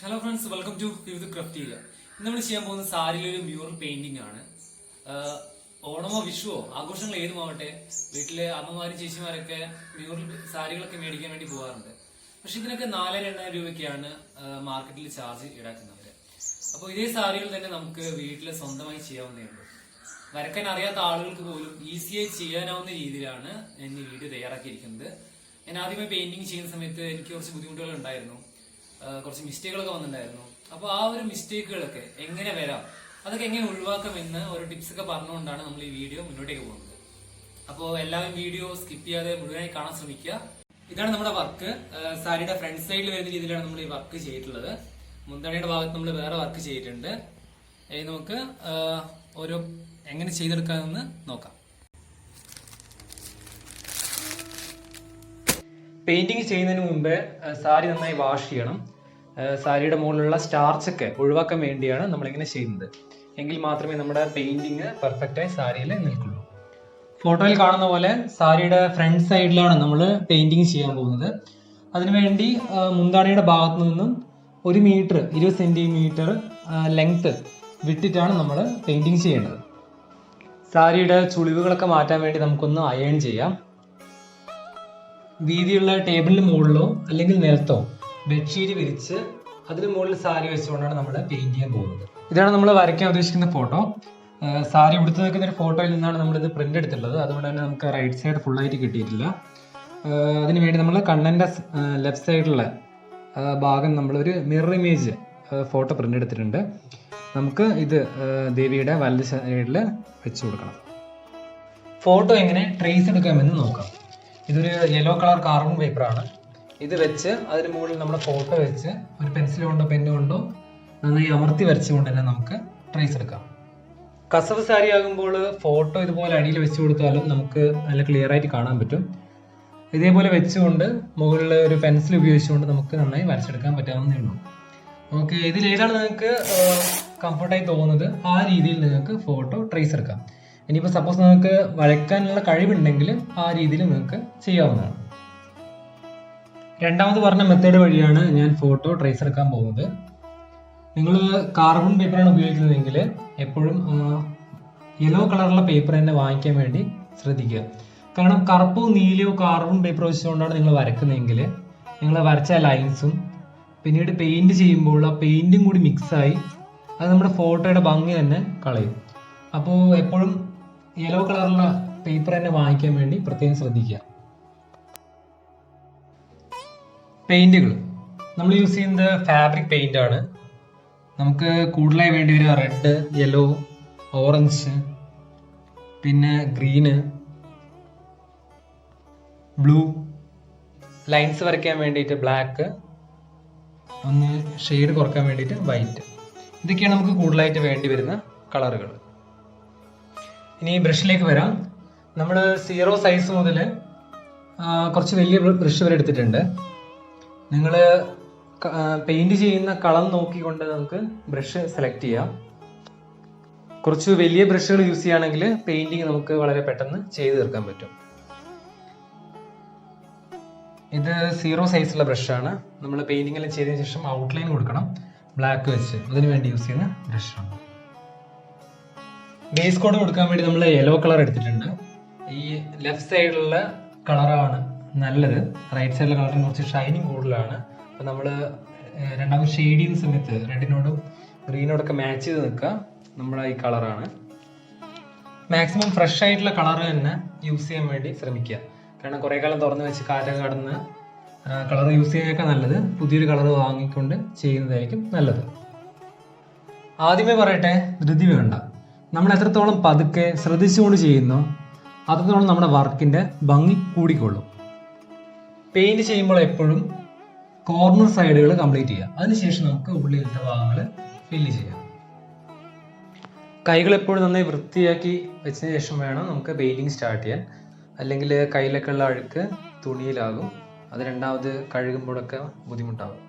Hello friends, welcome to വിവിധ craft. നമ്മൾ ചെയ്യാൻ പോകുന്ന സാരിയിലൊരു മ്യൂറൽ പെയിന്റിംഗ് ആണ്. ഓണമോ വിഷുവോ ആഘോഷങ്ങൾ ഏതുമാവട്ടെ, വീട്ടിലെ അമ്മമാരും ചേച്ചിമാരൊക്കെ മ്യൂറൽ സാരികളൊക്കെ മേടിക്കാൻ വേണ്ടി പോകാറുണ്ട്. പക്ഷെ ഇതിനൊക്കെ 4,000-8,000 രൂപയ്ക്കാണ് മാർക്കറ്റിൽ ചാർജ് ഈടാക്കുന്നവര്. അപ്പോൾ ഇതേ സാരികൾ തന്നെ നമുക്ക് വീട്ടിൽ സ്വന്തമായി ചെയ്യാവുന്നേ ഉള്ളൂ. വരക്കാൻ അറിയാത്ത ആളുകൾക്ക് പോലും ഈസിയായി ചെയ്യാനാവുന്ന രീതിയിലാണ് ഞാൻ ഈ വീഡിയോ തയ്യാറാക്കിയിരിക്കുന്നത്. ഞാൻ ആദ്യമായി പെയിന്റിങ് ചെയ്യുന്ന സമയത്ത് എനിക്ക് കുറച്ച് ബുദ്ധിമുട്ടുകൾ ഉണ്ടായിരുന്നു, കുറച്ച് മിസ്റ്റേക്കുകളൊക്കെ വന്നിട്ടുണ്ടായിരുന്നു. അപ്പോൾ ആ ഒരു മിസ്റ്റേക്കുകളൊക്കെ എങ്ങനെ വരാം, അതൊക്കെ എങ്ങനെ ഒഴിവാക്കാമെന്ന് ഒരു ടിപ്സ് ഒക്കെ പറഞ്ഞുകൊണ്ടാണ് നമ്മൾ ഈ വീഡിയോ മുന്നോട്ടേക്ക് പോകുന്നത്. അപ്പോൾ എല്ലാവരും വീഡിയോ സ്കിപ്പ് ചെയ്യാതെ മുഴുവനായി കാണാൻ ശ്രമിക്കുക. ഇതാണ് നമ്മുടെ വർക്ക്. സാരിയുടെ ഫ്രണ്ട് സൈഡിൽ വരുന്ന രീതിയിലാണ് നമ്മൾ ഈ വർക്ക് ചെയ്തിട്ടുള്ളത്. മുന്തണിയുടെ ഭാഗത്ത് നമ്മൾ വേറെ വർക്ക് ചെയ്തിട്ടുണ്ട്. നമുക്ക് ഓരോ എങ്ങനെ ചെയ്തെടുക്കാമെന്ന് നോക്കാം. പെയിന്റിങ് ചെയ്യുന്നതിന് മുമ്പ് സാരി നന്നായി വാഷ് ചെയ്യണം. സാരിയുടെ മുകളിലുള്ള സ്റ്റാർച്ചൊക്കെ ഒഴിവാക്കാൻ വേണ്ടിയാണ് നമ്മളിങ്ങനെ ചെയ്യുന്നത്. എങ്കിൽ മാത്രമേ നമ്മുടെ പെയിന്റിങ് പെർഫെക്റ്റായി സാരിയിൽ നിൽക്കുള്ളൂ. ഫോട്ടോയിൽ കാണുന്ന പോലെ സാരിയുടെ ഫ്രണ്ട് സൈഡിലാണ് നമ്മൾ പെയിന്റിങ് ചെയ്യാൻ പോകുന്നത്. അതിനുവേണ്ടി മുന്താണിയുടെ ഭാഗത്തു നിന്നും 1 മീറ്റർ 20 സെന്റിമീറ്റർ ലെങ്ത് വിട്ടിട്ടാണ് നമ്മൾ പെയിന്റിങ് ചെയ്യേണ്ടത്. സാരിയുടെ ചുളിവുകളൊക്കെ മാറ്റാൻ വേണ്ടി നമുക്കൊന്ന് അയൺ ചെയ്യാം. വീതിയുള്ള ടേബിളിന് മുകളിലോ അല്ലെങ്കിൽ നിലത്തോ ബെഡ്ഷീറ്റ് വിരിച്ച് അതിന് മുകളിൽ സാരി വെച്ചുകൊണ്ടാണ് നമ്മൾ പെയിന്റ് ചെയ്യാൻ പോകുന്നത്. ഇതാണ് നമ്മൾ വരയ്ക്കാൻ ഉദ്ദേശിക്കുന്ന ഫോട്ടോ. സാരി ഉടുത്ത് നിൽക്കുന്ന ഒരു ഫോട്ടോയിൽ നിന്നാണ് നമ്മളിത് പ്രിന്റ് എടുത്തിട്ടുള്ളത്. അതുകൊണ്ട് തന്നെ നമുക്ക് റൈറ്റ് സൈഡ് ഫുള്ളായിട്ട് കിട്ടിയിട്ടില്ല. അതിനുവേണ്ടി നമ്മൾ കണ്ണൻ്റെ ലെഫ്റ്റ് സൈഡിലുള്ള ഭാഗം നമ്മളൊരു മിറർ ഇമേജ് ഫോട്ടോ പ്രിന്റ് എടുത്തിട്ടുണ്ട്. നമുക്ക് ഇത് ദേവിയുടെ വലത് സൈഡിൽ വെച്ച് കൊടുക്കണം. ഫോട്ടോ എങ്ങനെ ട്രേസ് എടുക്കാമെന്ന് നോക്കാം. ഇതൊരു യെല്ലോ കളർ കാർബൺ പേപ്പറാണ്. ഇത് വെച്ച് അതിന് മുകളിൽ നമ്മുടെ ഫോട്ടോ വെച്ച് ഒരു പെൻസിൽ കൊണ്ടോ പെന്ന് കൊണ്ടോ നന്നായി അമർത്തി വരച്ചുകൊണ്ട് തന്നെ നമുക്ക് ട്രേസ് എടുക്കാം. കസവ് സാരി ആകുമ്പോൾ ഫോട്ടോ ഇതുപോലെ അടിയിൽ വെച്ച് കൊടുത്താലും നമുക്ക് നല്ല ക്ലിയർ ആയിട്ട് കാണാൻ പറ്റും. ഇതേപോലെ വെച്ചുകൊണ്ട് മുകളിൽ ഒരു പെൻസിൽ ഉപയോഗിച്ചുകൊണ്ട് നമുക്ക് നന്നായി വരച്ചെടുക്കാൻ പറ്റാവുന്നേ ഉള്ളൂ. ഓക്കെ, ഇതിലേതാണ് നിങ്ങൾക്ക് കംഫർട്ടായി തോന്നുന്നത് ആ രീതിയിൽ നിങ്ങൾക്ക് ഫോട്ടോ ട്രേസ് എടുക്കാം. ഇനിയിപ്പോൾ സപ്പോസ് നിങ്ങൾക്ക് വരയ്ക്കാനുള്ള കഴിവുണ്ടെങ്കിൽ ആ രീതിയിൽ നിങ്ങൾക്ക് ചെയ്യാവുന്നതാണ്. രണ്ടാമത് പറഞ്ഞ മെത്തേഡ് വഴിയാണ് ഞാൻ ഫോട്ടോ ട്രേസ് എടുക്കാൻ പോകുന്നത്. നിങ്ങൾ കാർബൺ പേപ്പറാണ് ഉപയോഗിക്കുന്നതെങ്കിൽ എപ്പോഴും യെല്ലോ കളറുള്ള പേപ്പർ തന്നെ വാങ്ങിക്കാൻ വേണ്ടി ശ്രദ്ധിക്കുക. കാരണം കറുപ്പോ നീലയോ കാർബൺ പേപ്പർ വെച്ചുകൊണ്ടാണ് നിങ്ങൾ വരക്കുന്നതെങ്കിൽ നിങ്ങൾ വരച്ച ലൈൻസും പിന്നീട് പെയിന്റ് ചെയ്യുമ്പോൾ ആ പെയിന്റും കൂടി മിക്സായി അത് നമ്മുടെ ഫോട്ടോയുടെ ഭംഗി തന്നെ കളയും. അപ്പോൾ എപ്പോഴും യെല്ലോ കളറുള്ള പേപ്പർ തന്നെ വാങ്ങിക്കാൻ വേണ്ടി പ്രത്യേകം ശ്രദ്ധിക്കുക. പെയിന്റുകൾ നമ്മൾ യൂസ് ചെയ്യുന്നത് ഫാബ്രിക് പെയിന്റ് ആണ്. നമുക്ക് കൂടുതലായി വേണ്ടി വരിക റെഡ്, യെല്ലോ, ഓറഞ്ച്, പിന്നെ ഗ്രീന്, ബ്ലൂ, ലൈൻസ് വരയ്ക്കാൻ വേണ്ടിയിട്ട് ബ്ലാക്ക്, ഒന്ന് ഷെയ്ഡ് കുറക്കാൻ വേണ്ടിയിട്ട് വൈറ്റ്. ഇതൊക്കെയാണ് നമുക്ക് കൂടുതലായിട്ട് വേണ്ടി വരുന്ന കളറുകൾ. ഇനി ബ്രഷിലേക്ക് വരാം. നമ്മൾ 0 സൈസ് മുതൽ കുറച്ച് വലിയ ബ്രഷ് വരെ എടുത്തിട്ടുണ്ട്. നിങ്ങൾ പെയിന്റ് ചെയ്യുന്ന കളർ നോക്കിക്കൊണ്ട് നമുക്ക് ബ്രഷ് സെലക്ട് ചെയ്യാം. കുറച്ച് വലിയ ബ്രഷുകൾ യൂസ് ചെയ്യുകയാണെങ്കിൽ പെയിന്റിങ് നമുക്ക് വളരെ പെട്ടെന്ന് ചെയ്ത് തീർക്കാൻ പറ്റും. ഇത് 0 സൈസുള്ള ബ്രഷാണ്. നമ്മൾ പെയിന്റിംഗ് എല്ലാം ചെയ്തതിനു ശേഷം ഔട്ട്ലൈൻ കൊടുക്കണം ബ്ലാക്ക് വെച്ച്. അതിനു വേണ്ടി യൂസ് ചെയ്യുന്ന ബ്രഷാണ്. ബേസ് കോഡ് കൊടുക്കാൻ വേണ്ടി നമ്മൾ യെല്ലോ കളർ എടുത്തിട്ടുണ്ട്. ഈ ലെഫ്റ്റ് സൈഡിലുള്ള കളറാണ് നല്ലത്. റൈറ്റ് സൈഡിലെ കളറിന് കുറച്ച് ഷൈനിങ് കൂടുതലാണ്. അപ്പോൾ നമ്മൾ രണ്ടാമത് ഷെയ്ഡ് ചെയ്യുന്ന സമയത്ത് റെഡിനോടും ഗ്രീനോടൊക്കെ മാച്ച് ചെയ്ത് നിൽക്കുക നമ്മുടെ ഈ കളറാണ്. മാക്സിമം ഫ്രഷ് ആയിട്ടുള്ള കളർ തന്നെ യൂസ് ചെയ്യാൻ വേണ്ടി ശ്രമിക്കുക. കാരണം കുറേ കാലം തുറന്ന് വെച്ച് കാറ്റൊക്കെ കടന്ന് കളർ യൂസ് ചെയ്യാനൊക്കെ നല്ലത് പുതിയൊരു കളർ വാങ്ങിക്കൊണ്ട് ചെയ്യുന്നതായിരിക്കും നല്ലത്. ആദ്യമേ പറയട്ടെ, ധൃതി വേണ്ട. നമ്മൾ എത്രത്തോളം പതുക്കെ ശ്രദ്ധിച്ചുകൊണ്ട് ചെയ്യുന്നോ അത്രത്തോളം നമ്മുടെ വർക്കിന്റെ ഭംഗി കൂടിക്കൊള്ളും. പെയിന്റ് ചെയ്യുമ്പോൾ എപ്പോഴും കോർണർ സൈഡുകൾ കംപ്ലീറ്റ് ചെയ്യുക. അതിനുശേഷം നമുക്ക് ഉള്ളിലത്തെ ഭാഗങ്ങൾ ഫില്ല് ചെയ്യാം. കൈകൾ എപ്പോഴും നന്നായി വൃത്തിയാക്കി വെച്ചതിന് ശേഷം വേണം നമുക്ക് പെയിന്റിങ് സ്റ്റാർട്ട് ചെയ്യാൻ. അല്ലെങ്കിൽ കയ്യിലൊക്കെ ഉള്ള അഴുക്ക് തുണിയിലാകും. അത് രണ്ടാമത് കഴുകുമ്പോഴൊക്കെ ബുദ്ധിമുട്ടാകും.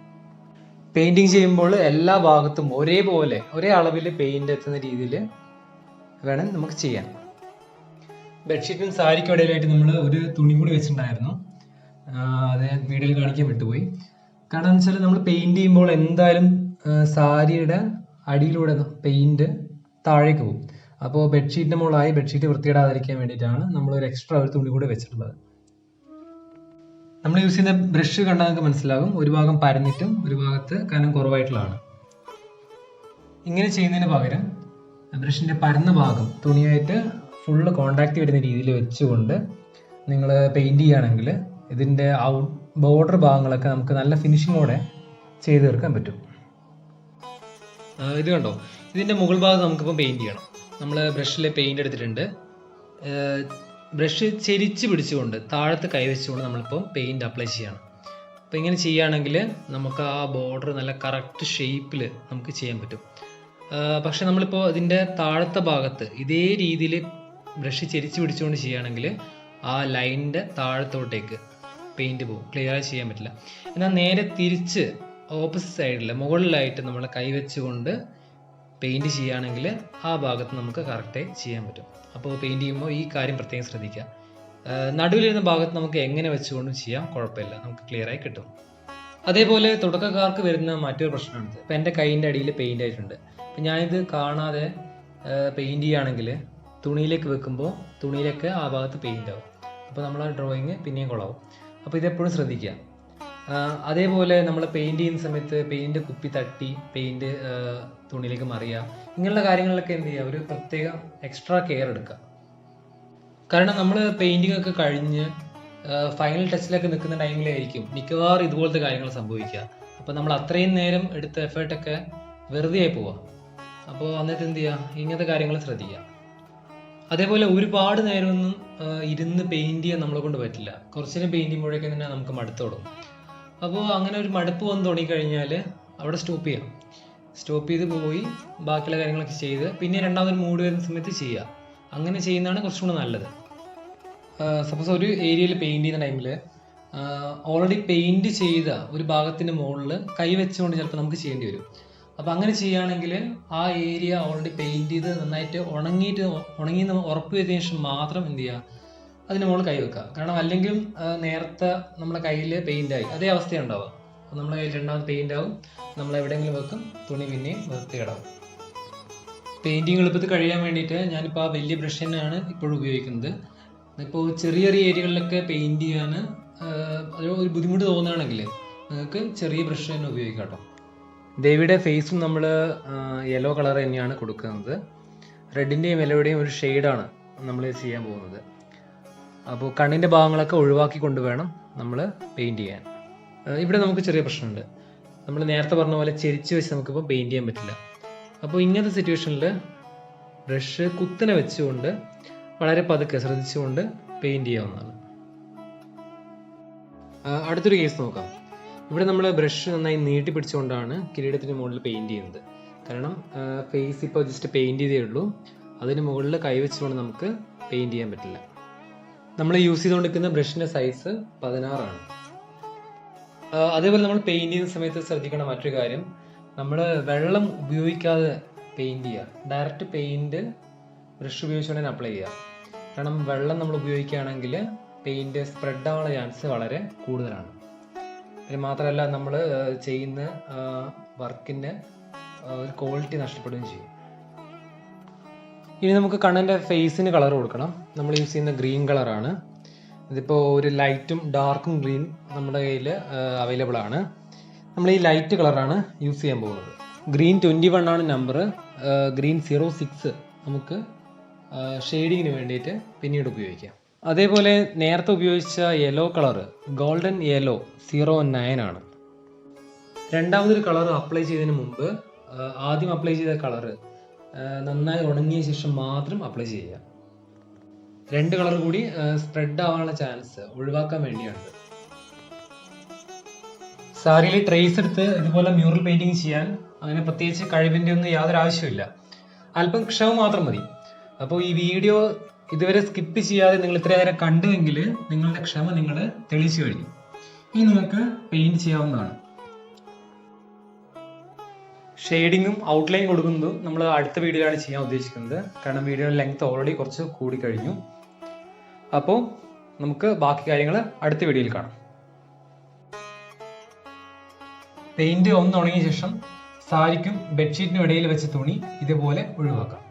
പെയിന്റിങ് ചെയ്യുമ്പോൾ എല്ലാ ഭാഗത്തും ഒരേപോലെ ഒരേ അളവിൽ പെയിന്റ് എത്തുന്ന രീതിയിൽ വേണം നമുക്ക് ചെയ്യാൻ. ബെഡ്ഷീറ്റും സാരിക്കും ഇടയിലായിട്ട് നമ്മൾ ഒരു തുണി കൂടി വെച്ചിട്ടുണ്ടായിരുന്നു. അത് വീഡിയോയിൽ കാണിക്കാൻ വിട്ടുപോയി. കാരണം എന്ന് വെച്ചാൽ നമ്മൾ പെയിന്റ് ചെയ്യുമ്പോൾ എന്തായാലും സാരിയുടെ അടിയിലൂടെ പെയിന്റ് താഴേക്ക് പോകും. അപ്പോൾ ബെഡ്ഷീറ്റിന്റെ മുകളായി ബെഡ്ഷീറ്റ് വൃത്തിയിടാതിരിക്കാൻ വേണ്ടിയിട്ടാണ് നമ്മൾ ഒരു എക്സ്ട്രാ ഒരു തുണി കൂടെ വെച്ചിട്ടുള്ളത്. നമ്മൾ യൂസ് ചെയ്യുന്ന ബ്രഷ് കണ്ടാൽ നമുക്ക് മനസ്സിലാകും, ഒരു ഭാഗം പരന്നിട്ടും ഒരു ഭാഗത്ത് കനം കുറവായിട്ടുള്ളതാണ്. ഇങ്ങനെ ചെയ്യുന്നതിന് പകരം ബ്രഷിന്റെ പരന്ന ഭാഗം തുണിയായിട്ട് ഫുള്ള് കോണ്ടാക്ട് വരുന്ന രീതിയിൽ വെച്ചുകൊണ്ട് നിങ്ങൾ പെയിന്റ് ചെയ്യുകയാണെങ്കിൽ ഇതിന്റെ ബോർഡർ ഭാഗങ്ങളൊക്കെ നമുക്ക് നല്ല ഫിനിഷിങ്ങോടെ ചെയ്ത് തീർക്കാൻ പറ്റും. ഇത് കണ്ടോ, ഇതിന്റെ മുകൾ ഭാഗം നമുക്കിപ്പോൾ പെയിന്റ് ചെയ്യണം. നമ്മൾ ബ്രഷിൽ പെയിന്റ് എടുത്തിട്ടുണ്ട്. ബ്രഷ് ചെരിച്ച് പിടിച്ചുകൊണ്ട് താഴത്ത് കൈവച്ചുകൊണ്ട് നമ്മളിപ്പോൾ പെയിന്റ് അപ്ലൈ ചെയ്യണം. അപ്പോൾ ഇങ്ങനെ ചെയ്യുകയാണെങ്കിൽ നമുക്ക് ആ ബോർഡർ നല്ല കറക്റ്റ് ഷേപ്പിൽ നമുക്ക് ചെയ്യാൻ പറ്റും. പക്ഷെ നമ്മളിപ്പോൾ ഇതിൻ്റെ താഴത്തെ ഭാഗത്ത് ഇതേ രീതിയിൽ ബ്രഷ് ചെരിച്ച് പിടിച്ചുകൊണ്ട് ചെയ്യുകയാണെങ്കിൽ ആ ലൈനിൻ്റെ താഴത്തോട്ടേക്ക് പെയിന്റ് പോകും, ക്ലിയറായി ചെയ്യാൻ പറ്റില്ല. എന്നാൽ നേരെ തിരിച്ച് ഓപ്പോസിറ്റ് സൈഡിൽ മുകളിലായിട്ട് നമ്മൾ കൈവച്ചുകൊണ്ട് പെയിന്റ് ചെയ്യുകയാണെങ്കിൽ ആ ഭാഗത്ത് നമുക്ക് കറക്റ്റായി ചെയ്യാൻ പറ്റും. അപ്പോൾ പെയിന്റ് ചെയ്യുമ്പോൾ ഈ കാര്യം പ്രത്യേകം ശ്രദ്ധിക്കുക. നടുവിലിരുന്ന ഭാഗത്ത് നമുക്ക് എങ്ങനെ വെച്ചുകൊണ്ടും ചെയ്യാം, കുഴപ്പമില്ല, നമുക്ക് ക്ലിയറായി കിട്ടും. അതേപോലെ തുടക്കക്കാർക്ക് വരുന്ന മറ്റൊരു പ്രശ്നമാണിത്. ഇപ്പം എൻ്റെ കൈയിൻ്റെ അടിയിൽ പെയിന്റ് ആയിട്ടുണ്ട്. അപ്പം ഞാനിത് കാണാതെ പെയിന്റ് ചെയ്യുകയാണെങ്കിൽ തുണിയിലേക്ക് വെക്കുമ്പോൾ തുണിയിലേക്ക് ആ ഭാഗത്ത് പെയിന്റ് ആവും. അപ്പോൾ നമ്മളെ ഡ്രോയിങ് പിന്നെയും കൊള്ളാവും. അപ്പോൾ ഇതെപ്പോഴും ശ്രദ്ധിക്കുക. അതേപോലെ നമ്മൾ പെയിന്റ് ചെയ്യുന്ന സമയത്ത് പെയിന്റ് കുപ്പി തട്ടി പെയിന്റ് തുണിയിലേക്ക് മറിയുക, ഇങ്ങനെയുള്ള കാര്യങ്ങളിലൊക്കെ എന്ത് ചെയ്യുക, ഒരു പ്രത്യേക എക്സ്ട്രാ കെയർ എടുക്കുക. കാരണം നമ്മൾ പെയിന്റിംഗ് ഒക്കെ കഴിഞ്ഞ് ഫൈനൽ ടച്ചിലൊക്കെ നിൽക്കുന്ന ടൈമിലായിരിക്കും മിക്കവാറും ഇതുപോലത്തെ കാര്യങ്ങൾ സംഭവിക്കുക. അപ്പോൾ നമ്മൾ അത്രയും നേരം എടുത്ത എഫേർട്ടൊക്കെ വെറുതെ ആയി പോവുക. അപ്പോൾ അന്നേരത്തെ എന്ത് ചെയ്യുക, ഇങ്ങനത്തെ കാര്യങ്ങൾ ശ്രദ്ധിക്കുക. അതേപോലെ ഒരുപാട് നേരമൊന്നും ഇരുന്ന് പെയിന്റ് ചെയ്യാൻ നമ്മളെ കൊണ്ട് പറ്റില്ല. കുറച്ചു നേരം പെയിന്റ് ചെയ്യുമ്പോഴേക്കും തന്നെ നമുക്ക് മടുത്ത് തുടങ്ങും. അപ്പോൾ അങ്ങനെ ഒരു മടുപ്പ് വന്ന് തുടങ്ങിക്കഴിഞ്ഞാൽ അവിടെ സ്റ്റോപ്പ് ചെയ്യാം. സ്റ്റോപ്പ് ചെയ്ത് പോയി ബാക്കിയുള്ള കാര്യങ്ങളൊക്കെ ചെയ്ത് പിന്നെ രണ്ടാമതൊരു മൂഡ് വരുന്ന സമയത്ത് ചെയ്യുക. അങ്ങനെ ചെയ്യുന്നതാണ് കുറച്ചും കൂടെ നല്ലത്. സപ്പോസ് ഒരു ഏരിയയിൽ പെയിന്റ് ചെയ്യുന്ന ടൈമിൽ ഓൾറെഡി പെയിന്റ് ചെയ്ത ഒരു ഭാഗത്തിൻ്റെ മുകളിൽ കൈ വെച്ചുകൊണ്ട് ചിലപ്പോൾ നമുക്ക് ചെയ്യേണ്ടി വരും. അപ്പം അങ്ങനെ ചെയ്യുകയാണെങ്കിൽ ആ ഏരിയ ഓൾറെഡി പെയിന്റ് ചെയ്ത് നന്നായിട്ട് ഉണങ്ങിയെന്ന് ഉറപ്പ് വരുത്തിയതിനു ശേഷം മാത്രം എന്ത് ചെയ്യുക, അതിന് മുകളിൽ കൈ വെക്കുക. കാരണം അല്ലെങ്കിൽ നേരത്തെ നമ്മുടെ കയ്യിൽ പെയിന്റ് ആയി അതേ അവസ്ഥയാണ് ഉണ്ടാവുക. അപ്പോൾ നമ്മുടെ കയ്യിൽ രണ്ടാമത് പെയിന്റ് ആവും, നമ്മൾ എവിടെയെങ്കിലും വെക്കും, തുണി പിന്നെയും വൃത്തികേടാവും. പെയിന്റിങ് എളുപ്പത്തിൽ കഴിയാൻ വേണ്ടിയിട്ട് ഞാനിപ്പോൾ ആ വലിയ ബ്രഷ് തന്നെയാണ് ഇപ്പോഴും ഉപയോഗിക്കുന്നത്. ഇപ്പോൾ ചെറിയ ചെറിയ ഏരിയകളിലൊക്കെ പെയിന്റ് ചെയ്യാൻ ഒരു ബുദ്ധിമുട്ട് തോന്നുകയാണെങ്കിൽ നിങ്ങൾക്ക് ചെറിയ ബ്രഷ് തന്നെ ഉപയോഗിക്കാം കേട്ടോ. ദേവിയുടെ ഫേസും നമ്മൾ യെല്ലോ കളർ തന്നെയാണ് കൊടുക്കുന്നത്. റെഡിൻ്റെയും യെല്ലോയുടെയും ഒരു ഷെയ്ഡാണ് നമ്മൾ ചെയ്യാൻ പോകുന്നത്. അപ്പോൾ കണ്ണിൻ്റെ ഭാഗങ്ങളൊക്കെ ഒഴിവാക്കി കൊണ്ട് വേണം നമ്മൾ പെയിന്റ് ചെയ്യാൻ. ഇവിടെ നമുക്ക് ചെറിയ പ്രശ്നമുണ്ട്. നമ്മൾ നേരത്തെ പറഞ്ഞ പോലെ ചെരിച്ച് വെച്ച് നമുക്കിപ്പോൾ പെയിന്റ് ചെയ്യാൻ പറ്റില്ല. അപ്പോൾ ഇങ്ങനത്തെ സിറ്റുവേഷനിൽ ബ്രഷ് കുത്തനെ വെച്ചുകൊണ്ട് വളരെ പതുക്കെ ശ്രദ്ധിച്ചുകൊണ്ട് പെയിന്റ് ചെയ്യാവുന്നതാണ്. അടുത്തൊരു കേസ് നോക്കാം. ഇവിടെ നമ്മൾ ബ്രഷ് നന്നായി നീട്ടി പിടിച്ചുകൊണ്ടാണ് കിരീടത്തിന് മുകളിൽ പെയിന്റ് ചെയ്യുന്നത്. കാരണം ഫേസ് ഇപ്പോൾ ജസ്റ്റ് പെയിന്റ് ചെയ്തേ ഉള്ളൂ, അതിന് മുകളിൽ കൈവച്ചുകൊണ്ട് നമുക്ക് പെയിന്റ് ചെയ്യാൻ പറ്റില്ല. നമ്മൾ യൂസ് ചെയ്തുകൊണ്ടിരിക്കുന്ന ബ്രഷിന്റെ സൈസ് 16 ആണ്. അതേപോലെ നമ്മൾ പെയിന്റ് ചെയ്യുന്ന സമയത്ത് ശ്രദ്ധിക്കേണ്ട മറ്റൊരു കാര്യം, നമ്മൾ വെള്ളം ഉപയോഗിക്കാതെ പെയിന്റ് ചെയ്യുക. ഡയറക്റ്റ് പെയിന്റ് ബ്രഷ് ഉപയോഗിച്ചുകൊണ്ട് തന്നെ അപ്ലൈ ചെയ്യുക. കാരണം വെള്ളം നമ്മൾ ഉപയോഗിക്കുകയാണെങ്കിൽ പെയിന്റ് സ്പ്രെഡ് ആവാനുള്ള ചാൻസ് വളരെ കൂടുതലാണ്. പിന്നെ മാത്രമല്ല നമ്മൾ ചെയ്യുന്ന വർക്കിൻ്റെ ഒരു ക്വാളിറ്റി നഷ്ടപ്പെടുകയും ചെയ്യും. ഇനി നമുക്ക് കണ്ണിൻ്റെ ഫേസിന് കളർ കൊടുക്കണം. നമ്മൾ യൂസ് ചെയ്യുന്ന ഗ്രീൻ കളറാണ്. ഇതിപ്പോൾ ഒരു ലൈറ്റും ഡാർക്കും ഗ്രീൻ നമ്മുടെ കയ്യിൽ അവൈലബിൾ ആണ്. നമ്മൾ ഈ ലൈറ്റ് കളറാണ് യൂസ് ചെയ്യാൻ പോകുന്നത്. ഗ്രീൻ 21 ആണ് നമ്പർ. ഗ്രീൻ 06 നമുക്ക് ഷെയ്ഡിങ്ങിന് വേണ്ടിയിട്ട് പിന്നീട് ഉപയോഗിക്കാം. അതേപോലെ നേരത്തെ ഉപയോഗിച്ച യെല്ലോ കളറ് ഗോൾഡൻ യെല്ലോ 09 ആണ്. രണ്ടാമതൊരു കളർ അപ്ലൈ ചെയ്തതിന് മുമ്പ് ആദ്യം അപ്ലൈ ചെയ്ത കളറ് നന്നായി ഉണങ്ങിയ ശേഷം മാത്രം അപ്ലൈ ചെയ്യുക. രണ്ട് കളർ കൂടി സ്പ്രെഡ് ആവാനുള്ള ചാൻസ് ഒഴിവാക്കാൻ വേണ്ടിയാണ്. സാരിയിൽ ട്രേസ് എടുത്ത് ഇതുപോലെ മ്യൂറൽ പെയിന്റിങ് ചെയ്യാൻ അങ്ങനെ പ്രത്യേകിച്ച് കഴിവിൻ്റെ ഒന്നും യാതൊരു ആവശ്യമില്ല. അല്പം ക്ഷമ മാത്രം മതി. അപ്പോൾ ഈ വീഡിയോ ഇതുവരെ സ്കിപ്പ് ചെയ്യാതെ നിങ്ങൾ ഇത്ര നേരം കണ്ടുവെങ്കിൽ നിങ്ങളുടെ ക്ഷമ നിങ്ങൾ തെളിയിച്ചു കഴിഞ്ഞു. ഇനി നിങ്ങൾക്ക് പെയിന്റ് ചെയ്യാവുന്നതാണ്. ഷെയ്ഡിങ്ങും ഔട്ട്ലൈൻ കൊടുക്കുന്നതും നമ്മൾ അടുത്ത വീഡിയോയിലാണ് ചെയ്യാൻ ഉദ്ദേശിക്കുന്നത്. കാരണം വീഡിയോയുടെ ലെങ്ത് ഓൾറെഡി കുറച്ച് കൂടി കഴിഞ്ഞു. അപ്പോൾ നമുക്ക് ബാക്കി കാര്യങ്ങൾ അടുത്ത വീഡിയോയിൽ കാണാം. പെയിന്റ് ഒന്ന് ഉണങ്ങിയ ശേഷം സാരിക്കും ബെഡ്ഷീറ്റിനും ഇടയിൽ വെച്ച തുണി ഇതുപോലെ ഒഴിവാക്കാം.